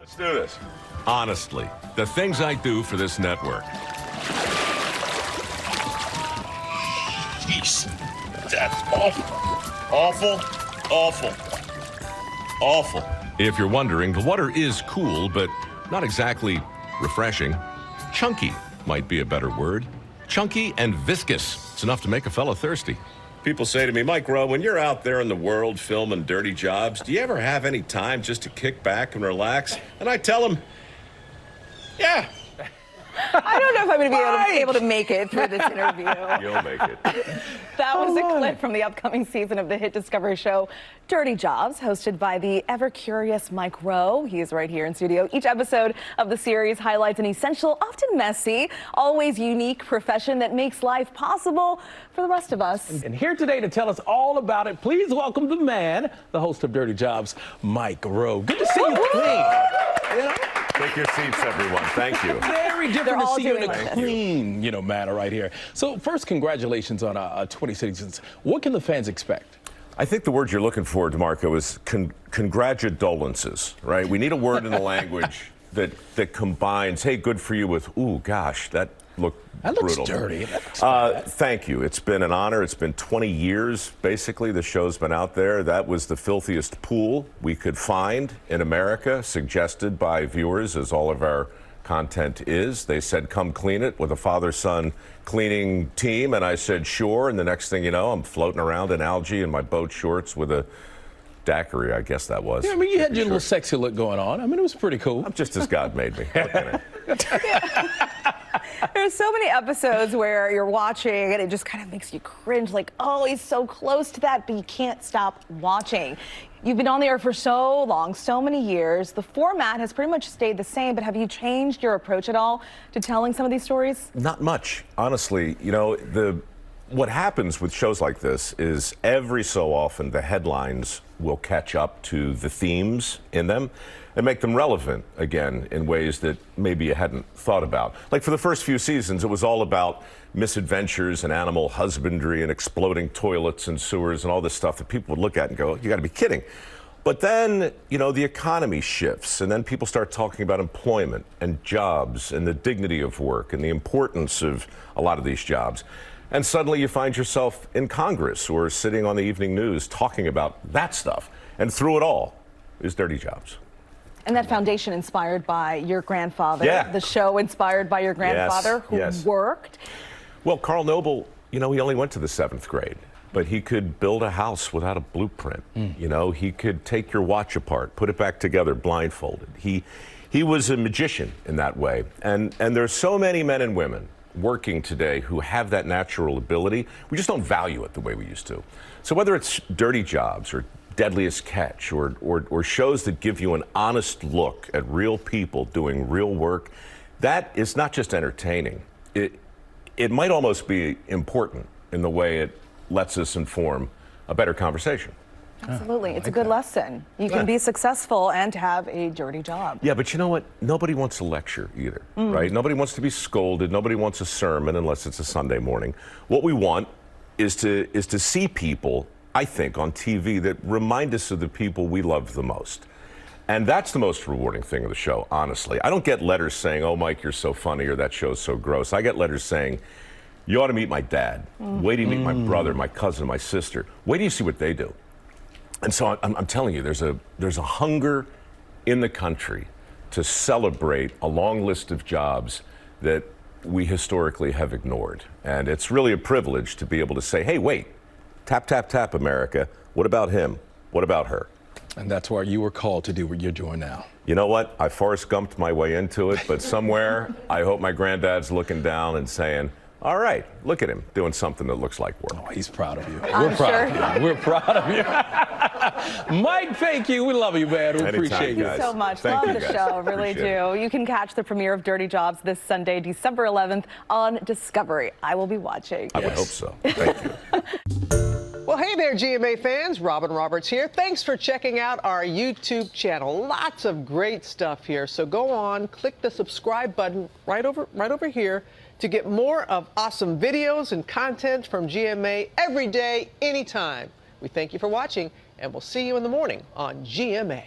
Let's do this. Honestly, the things I do for this network. Jeez, that's awful. Awful. If you're wondering, the water is cool, but not exactly refreshing. Chunky might be a better word. Chunky and viscous. It's enough to make a fella thirsty. People say to me, Mike Rowe, when you're out there in the world filming dirty jobs, do you ever have any time just to kick back and relax? And I tell them, yeah. I don't know if I'm going to be able to make it through this interview. You'll make it. That was a clip from the upcoming season of the hit Discovery show Dirty Jobs, hosted by the ever-curious Mike Rowe. He is right here in studio. Each episode of the series highlights an essential, often messy, always unique profession that makes life possible for the rest of us. And here today to tell us all about it, please welcome the man, the host of Dirty Jobs, Mike Rowe. Good to see you clean. Take your seats, everyone. Thank you. Very different to see you in a like clean, manner right here. So first, congratulations on 20 seasons. What can the fans expect? I think the word you're looking for, DeMarco, is congratulances, right? We need a word in the language that combines, hey, good for you, with, ooh, gosh, that looked brutal. Dirty. That looks bad. Thank you. It's been an honor. It's been 20 years, basically, the show's been out there. That was the filthiest pool we could find in America, suggested by viewers, as all of our content is. They said, come clean it, with a father-son cleaning team, and I said, sure, and the next thing you know, I'm floating around in algae in my boat shorts with a daiquiri, I guess that was. Yeah, I mean, you had your little sexy look going on. I mean, it was pretty cool. I'm just as God made me. Look at it. There's so many episodes where you're watching and it just kind of makes you cringe, like, oh, he's so close to that, but you can't stop watching. You've been on the air for so long, so many years. The format has pretty much stayed the same, but have you changed your approach at all to telling some of these stories? Not much, honestly. What happens with shows like this is every so often the headlines will catch up to the themes in them and make them relevant again in ways that maybe you hadn't thought about. Like for the first few seasons, it was all about misadventures and animal husbandry and exploding toilets and sewers and all this stuff that people would look at and go, you got to be kidding. But then, the economy shifts, and then people start talking about employment and jobs and the dignity of work and the importance of a lot of these jobs. And suddenly you find yourself in Congress or sitting on the evening news talking about that stuff. And through it all is Dirty Jobs. And that foundation inspired by your grandfather. Yeah. The show inspired by your grandfather who worked. Well, Carl Noble, he only went to the 7th grade, but he could build a house without a blueprint. He could take your watch apart, put it back together blindfolded. He was a magician in that way. And there's so many men and women working today who have that natural ability. We just don't value it the way we used to. So whether it's Dirty Jobs or Deadliest Catch or shows that give you an honest look at real people doing real work, that is not just entertaining. It might almost be important in the way it lets us inform a better conversation. Absolutely. It's a good lesson. You can be successful and have a dirty job. Yeah, but you know what? Nobody wants a lecture either, right? Nobody wants to be scolded. Nobody wants a sermon unless it's a Sunday morning. What we want is to see people, I think, on TV that remind us of the people we love the most. And that's the most rewarding thing of the show, honestly. I don't get letters saying, oh, Mike, you're so funny, or that show's so gross. I get letters saying, you ought to meet my dad. Wait till you meet my brother, my cousin, my sister. Wait till you see what they do. And so I'm telling you, there's a hunger in the country to celebrate a long list of jobs that we historically have ignored. And it's really a privilege to be able to say, hey, wait, tap, tap, tap, America. What about him? What about her? And that's why you were called to do what you're doing now. You know what? I Forrest Gumped my way into it, but somewhere I hope my granddad's looking down and saying, all right, look at him doing something that looks like work. Oh, he's proud of you. We're proud of you. We're proud of you. Mike, thank you. We love you, man. We appreciate you. Thank you so much. Love the show, really do. You can catch the premiere of Dirty Jobs this Sunday, December 11th on Discovery. I will be watching. I would hope so. Thank you. Well, hey there, GMA fans. Robin Roberts here. Thanks for checking out our YouTube channel. Lots of great stuff here. So go on, click the subscribe button right over here to get more of awesome videos and content from GMA every day, anytime. We thank you for watching, and we'll see you in the morning on GMA.